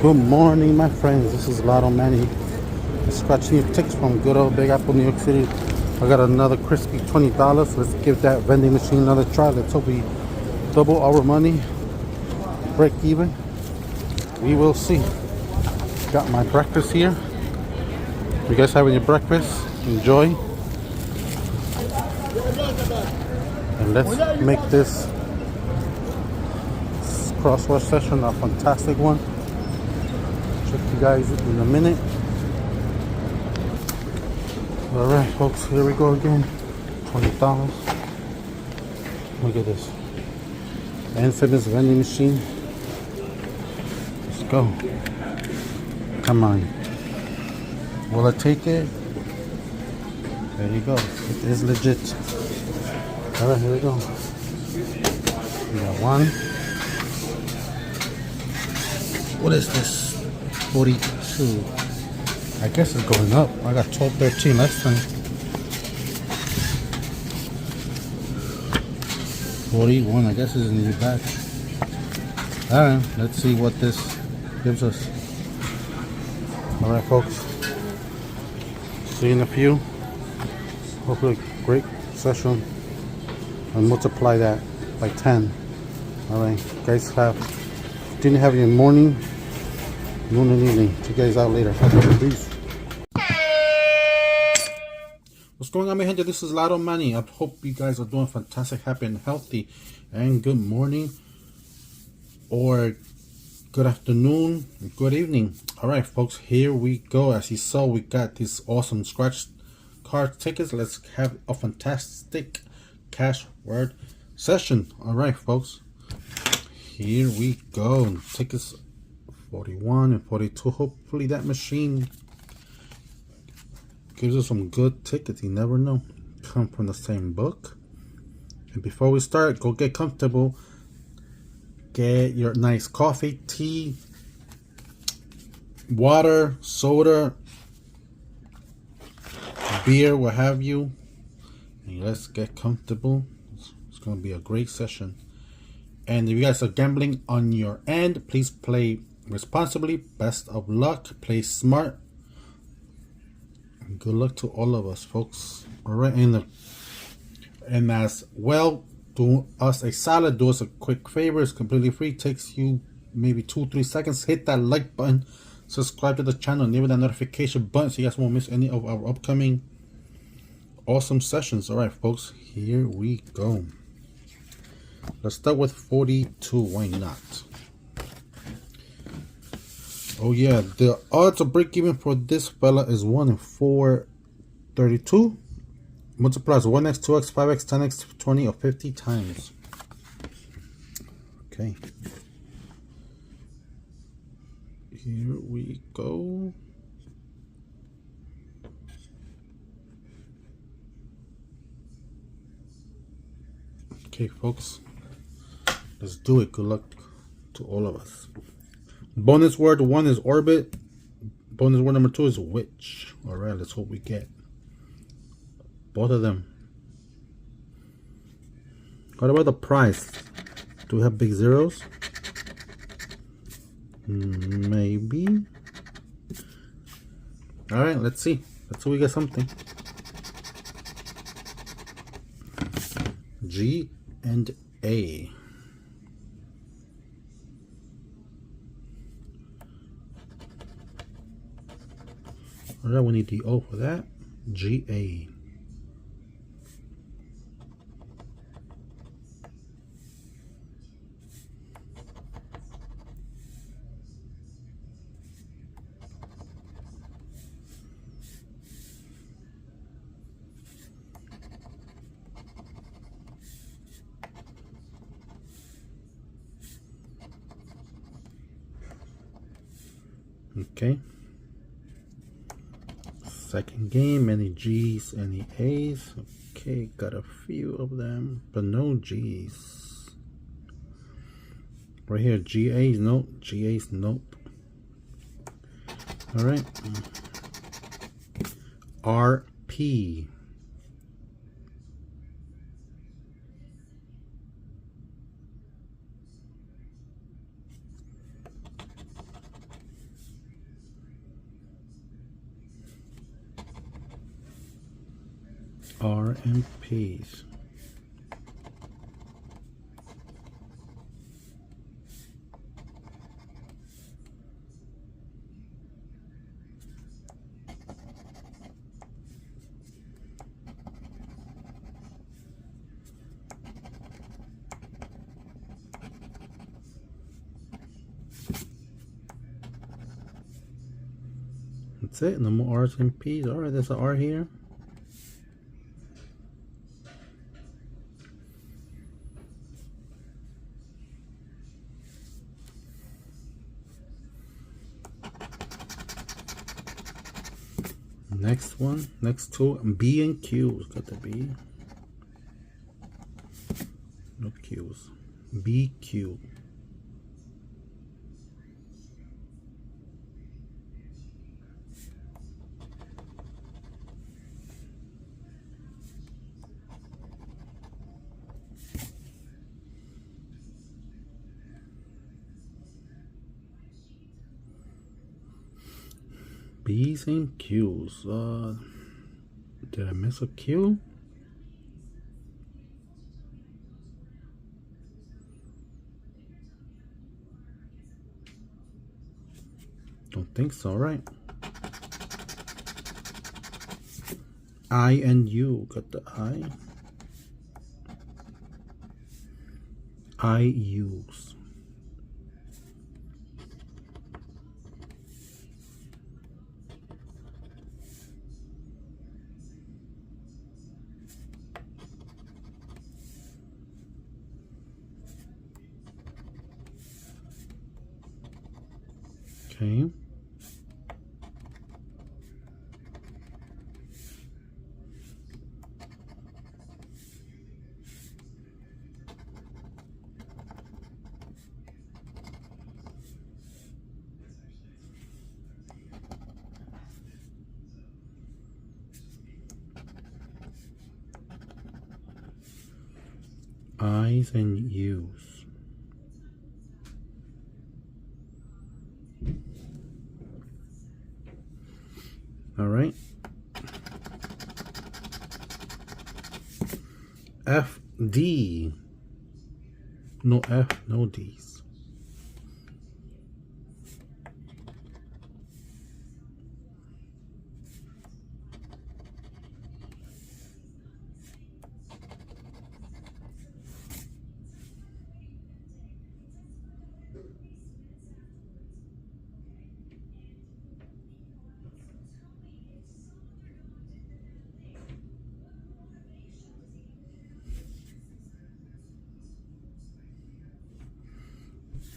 Good morning, my friends. This is Lottomanny. Scratching your tickets from good old Big Apple, New York City. I got another crispy $20. Let's give that vending machine another try. Let's hope we double our money, break even. We will see. Got my breakfast here. You guys having your breakfast? Enjoy. And let's make this crossword session a fantastic one. Check you guys in a minute. Alright folks, here we go again. $20. Look at this. Infamous vending machine. Let's go. Come on. Will I take it? There you go. It is legit. Alright, here we go. We got one. What is this? 42. I guess it's going up. I got 12, 13 last time. 41, I guess is a new batch. Alright, let's see what this gives us. Alright folks. See you in a few. Hopefully great session. And multiply that by 10. Alright, guys didn't have your morning, noon and evening. See you guys out later. Peace. What's going on, my gente? This is Lottomanny. I hope you guys are doing fantastic, happy, and healthy. And good morning, or good afternoon, good evening. All right, folks, here we go. As you saw, we got these awesome scratch card tickets. Let's have a fantastic cash word session. All right, folks, here we go. Tickets 41 and 42. Hopefully that machine gives us some good tickets. You never know. Come from the same book. And before we start, go get comfortable. Get your nice coffee, tea, water, soda, beer, what have you. And let's get comfortable. It's going to be a great session. And if you guys are gambling on your end, please play responsibly. Best of luck. Play smart. Good luck to all of us, folks. All right, and as well, do us a solid, do us a quick favor. It's completely free. Takes you maybe 2-3 seconds. Hit that like button, subscribe to the channel, and leave that notification button so you guys won't miss any of our upcoming awesome sessions. All right, folks, here we go. Let's start with 42. Why not? Oh yeah, the odds of break even for this fella is 1 in 432. Multiplies 1x, 2x, 5x, 10x, 20 or 50 times. Okay. Here we go. Okay, folks. Let's do it. Good luck to all of us. Bonus word 1 is orbit. Bonus word number 2 is witch. Alright, let's hope we get both of them. What about the price? Do we have big zeros? Maybe. Alright, let's see. Let's see if we get something. G and A. Alright, we need the O for that. GA. Okay. Second game, any G's, any A's. Okay, got a few of them, but no G's. Right here, GA's, nope. GA's, nope. All right. RP. R and P's. That's it. No more R's and P's. Alright, there's an R here. Next one, next two, B and Q's. Got the B. No Q's. B, Q. B's and Q's. Did I miss a Q? Don't think so, right? I and U. Got the I. I use. Okay. I's and U's. All right. F, D. No F, no D's.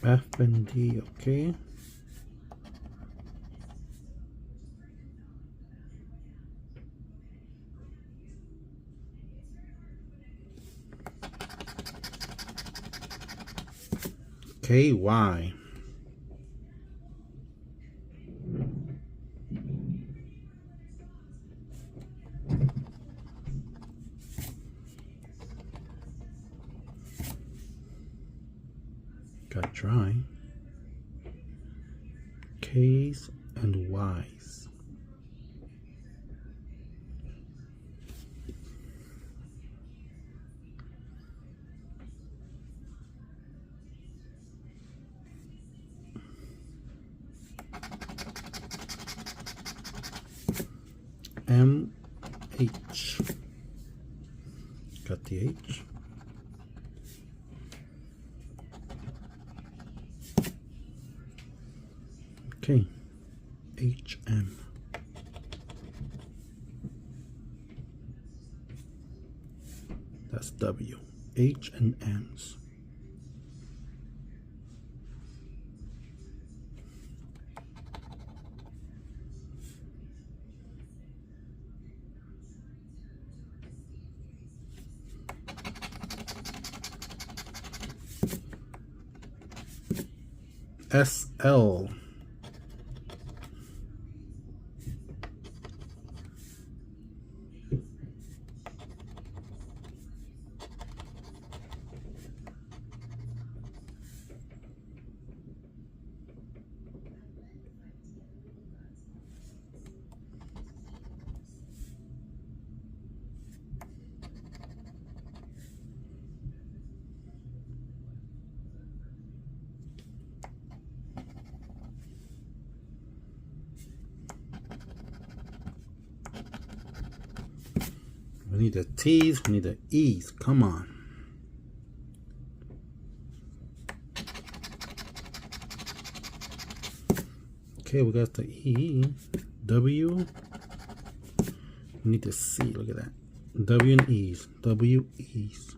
F and D, okay. K, Y. Got dry. K's and Y's. M, H. Got the H. Okay. H, M. That's W. H and M's. S, L. We need the T's, we need the E's. Come on. Okay, we got the E, W. We need the C, look at that. W and E's, W, E's.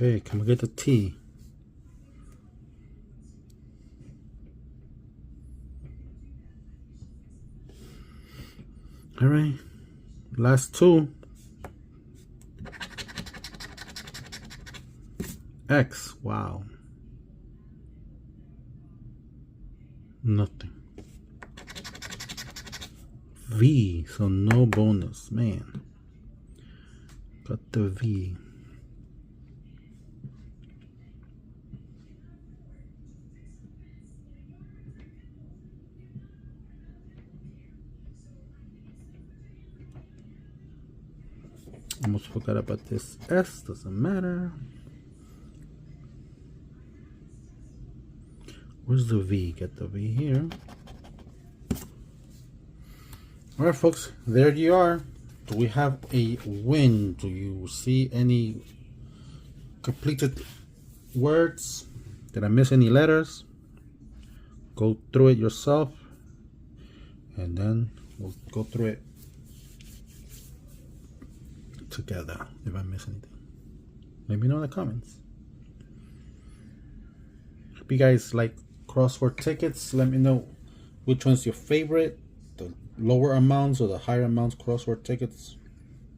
Okay, can we get the T? All right, last two. X, wow. Nothing. V, so no bonus, man. Got the V. Almost forgot about this S, doesn't matter. Where's the V? Get the V here. Alright folks, there you are. Do we have a win? Do you see any completed words? Did I miss any letters? Go through it yourself and then we'll go through it together. If I miss anything, let me know in the comments. Hope you guys like crossword tickets. Let me know which one's your favorite, the lower amounts or the higher amounts crossword tickets.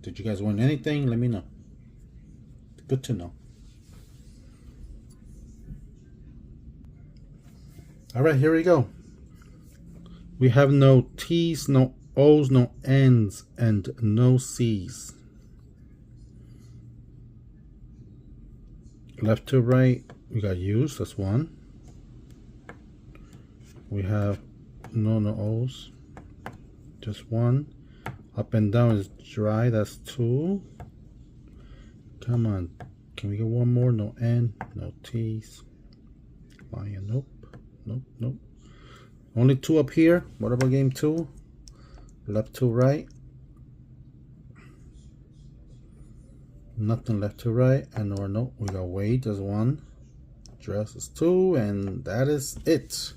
Did you guys win anything? Let me know. Good to know. All right, here we go. We have no T's, no O's, no N's, and no C's. Left to right, we got U's, that's one. We have no O's, just one. Up and down is dry, that's two. Come on, can we get one more? No N, no T's. Lion, nope, nope, nope. Only two up here. What about game two? Left to right. Nothing left to right, and or no, we got weight as one, dress is two, and that is it.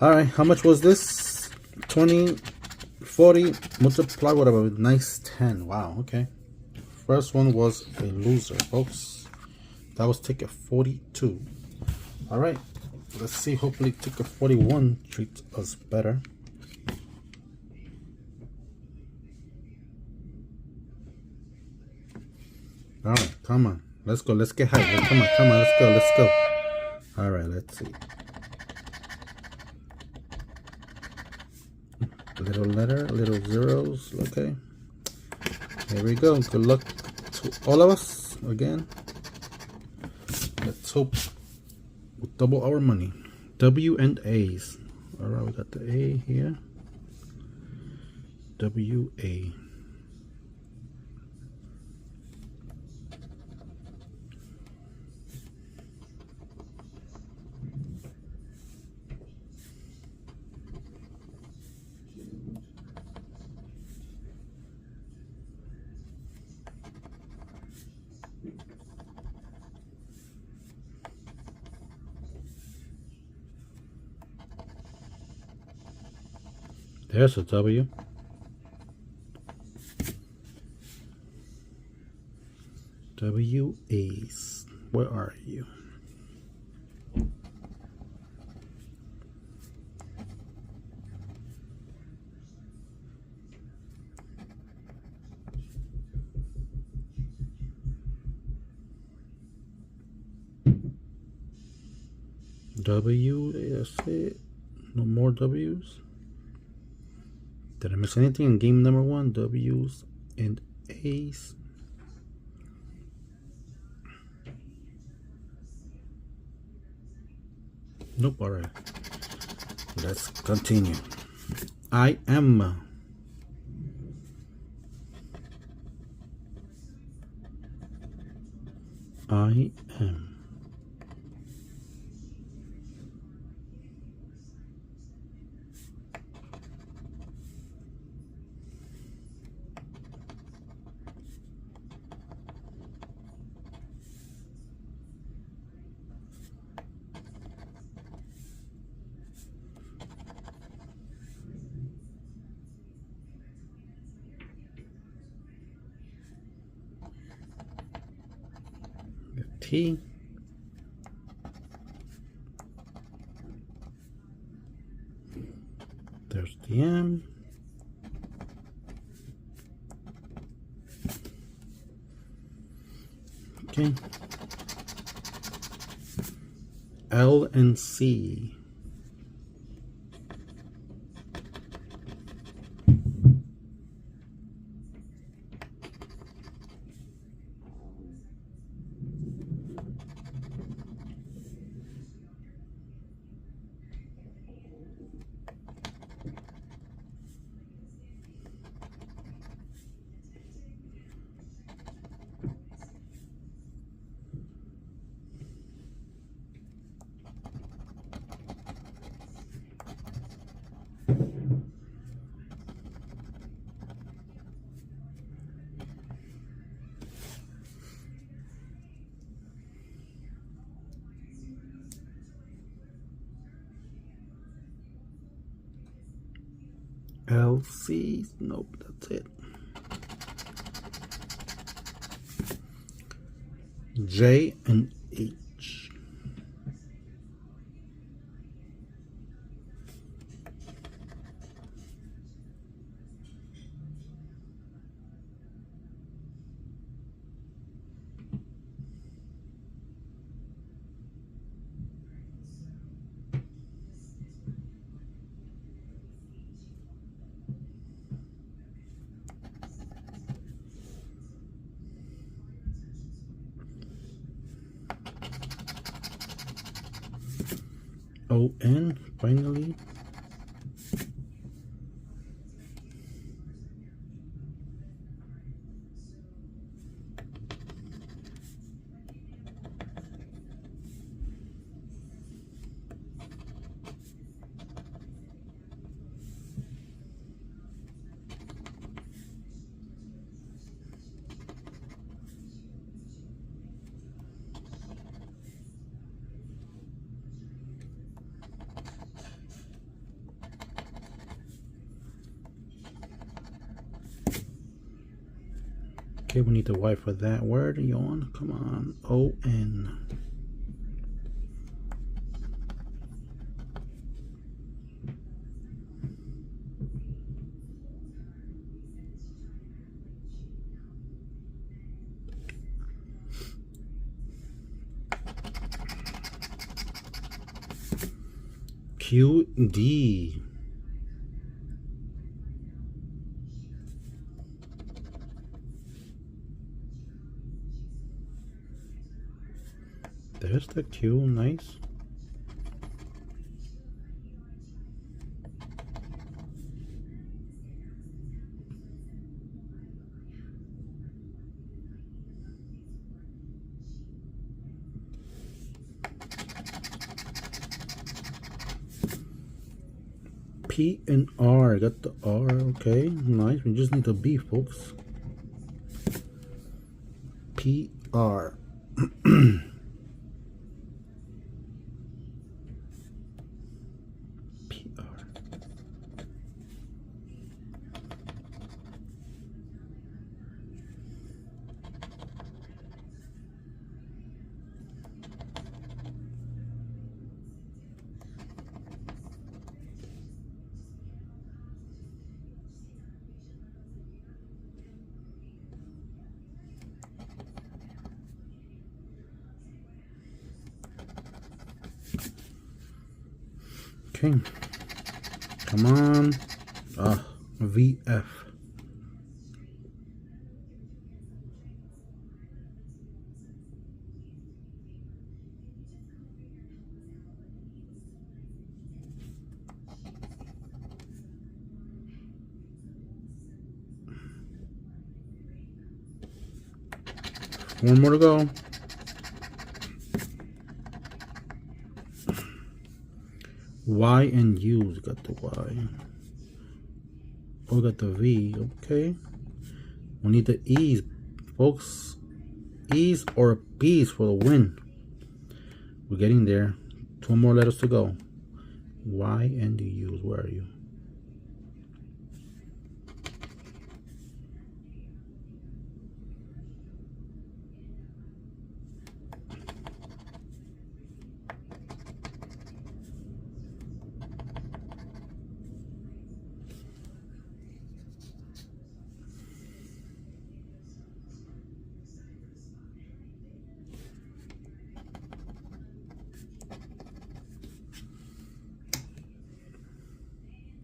All right, how much was this? 20, 40, multiply whatever, nice 10. Wow, okay. First one was a loser, folks. That was ticket 42. All right, let's see. Hopefully ticket 41 treats us better. All right, come on, let's go, let's get high. Come on, let's go. All right, let's see. Little letter, little zeros. Okay, here we go. Good luck to all of us again. Let's hope we double our money. W and A's. All right, we got the A here. W A. There's a W. W A's. Where are you? W, that's it. No more W's. Did I miss anything in game number 1? W's and A's. Nope, alright. Let's continue. I am. I am. T. There's the M. Okay. L and C. L, C. Nope, that's it. J and H. O, N, finally. Okay, we need the Y for that word. Yawn. Come on. O, N. Q, D. There's the Q, nice. P and R, got the R, okay, nice. We just need the B, folks. P, R. P, R. Okay. Come on. VF. One more to go. Y and U. We got the Y. Oh, we got the V. Okay. We need the E's, folks. E's or B's for the win. We're getting there. 2 more letters to go. Y and the U's. Where are you?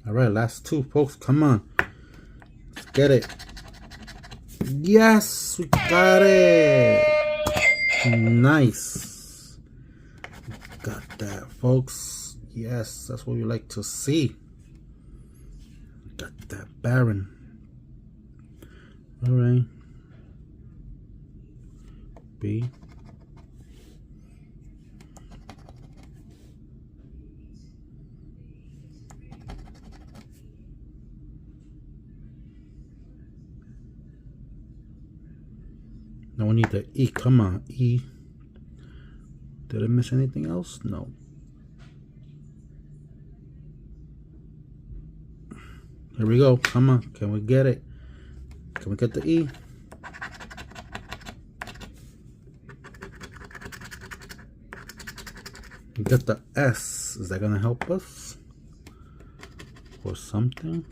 All right, last 2, folks. Come on. Let's get it. Yes, we got it. Nice. Got that, folks. Yes, that's what we like to see. Got that Baron. All right. B. Now we need the E. Come on, E. Did I miss anything else? No. Here we go. Come on. Can we get it? Can we get the E? We got the S. Is that going to help us? Or something?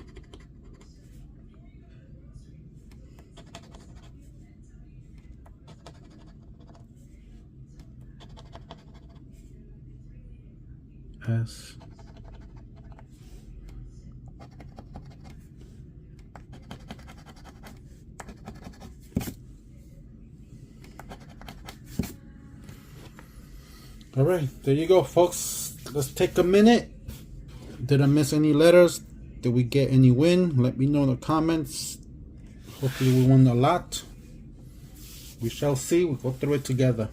S. All right, there you go, folks. Let's take a minute. Did I miss any letters? Did we get any win? Let me know in the comments. Hopefully we won a lot. We shall see. We'll go through it together.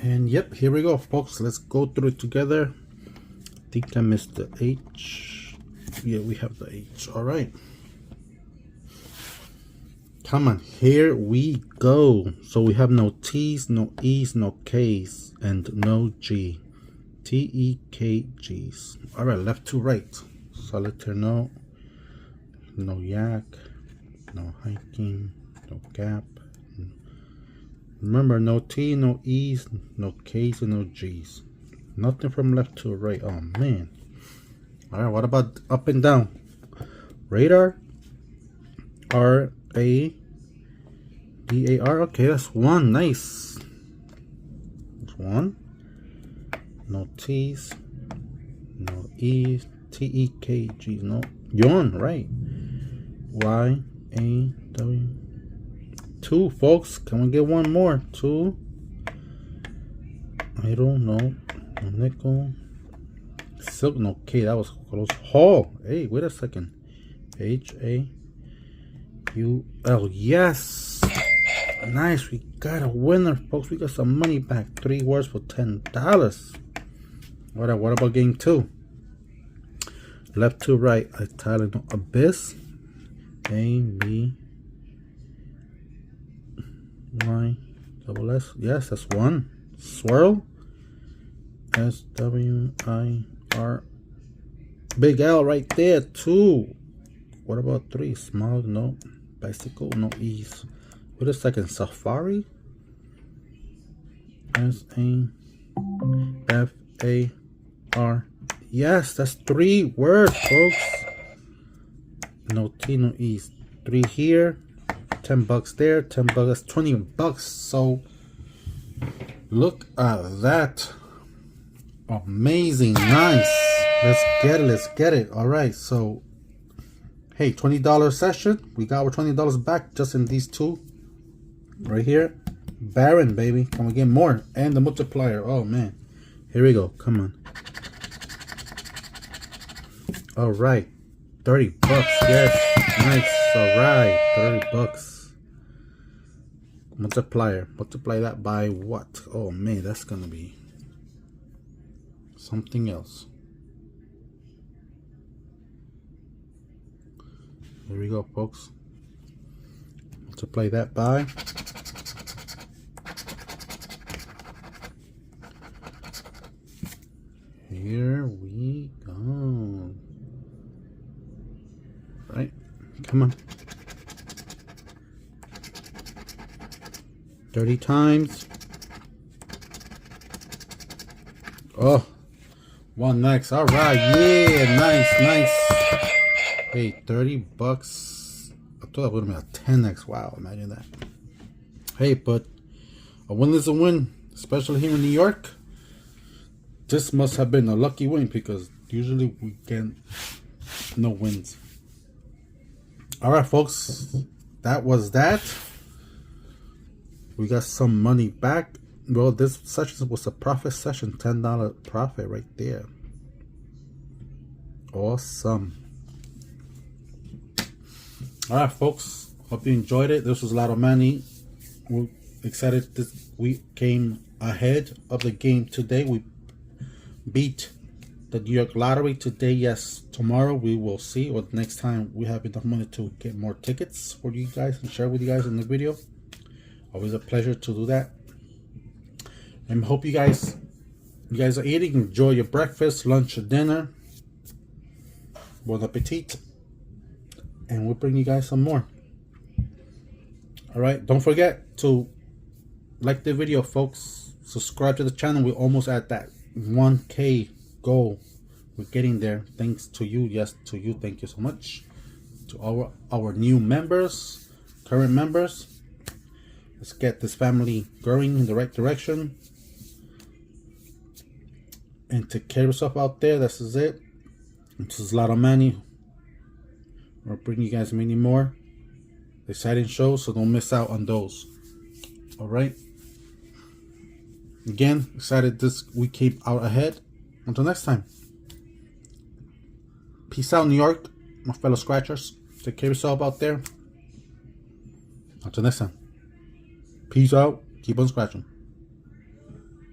And yep, here we go, folks. Let's go through it together. I think I missed the H. Yeah, we have the H. All right. Come on, here we go. So we have no T's, no E's, no K's, and no G. T-E-K-G's. All right, left to right. Solitaire, no. No yak. No hiking. No gap. Remember, no T, no E's, no K's, and no G's. Nothing from left to right. Oh, man. All right, what about up and down? Radar. R-A-D-A-R. Okay, that's 1. Nice. That's 1. No T's. No E's. T-E-K-G's. No. Yawn, right. Y-A-W. 2, folks. Can we get one more? 2. I don't know. No nickel. Silk. No K. That was close. Hall. Hey, wait a second. H-A-U-L. Yes. Nice. We got a winner, folks. We got some money back. 3 words for $10. What about game 2? Left to right. Italian. No. Abyss. A-B. Y double S. Yes, that's 1. Swirl. S-W-I-R. Big L right there. 2. What about 3? Small. No. Bicycle. No E's. Wait a second. Safari. S-A-F-A-R. Yes, that's 3 words, folks. No T, no E's. 3 here, $10 there, $10, $20. So look at that. Amazing, nice. Let's get it. All right, so hey, $20 session. We got our $20 back just in these two right here. Baron, baby. Can we get more? And the multiplier. Oh man, here we go. Come on. All right, $30. Yes, nice. All right, $30. Multiplier. Multiply that by what? Oh man, that's gonna be something else. Here we go, folks. Multiply that by here we go. Right, come on. 30 times. Oh, one next. All right, yeah, nice. Hey, $30. I thought that would have been a 10x. Wow, imagine that. Hey, but a win is a win, especially here in New York. This must have been a lucky win because usually we get no wins. All right, folks, that was that. We got some money back. Well, this session was a profit session, $10 profit right there. Awesome. All right, folks, hope you enjoyed it. This was Lottomanny. We're excited this week came ahead of the game today. We beat the New York lottery today. Yes, tomorrow we will see, or next time we have enough money to get more tickets for you guys and share with you guys in the video. Always a pleasure to do that. And hope you guys are eating. Enjoy your breakfast, lunch, or dinner. Bon appetit. And we'll bring you guys some more. All right, don't forget to like the video, folks. Subscribe to the channel. We're almost at that 1K goal. We're getting there. Thanks to you. Yes, to you. Thank you so much. To our new members, current members. Let's get this family growing in the right direction. And take care of yourself out there. This is it. This is Lottomanny. We'll bring you guys many more exciting shows, so don't miss out on those. All right. Again, excited this week came out ahead. Until next time. Peace out, New York, my fellow scratchers. Take care of yourself out there. Until next time. Peace out. Keep on scratching.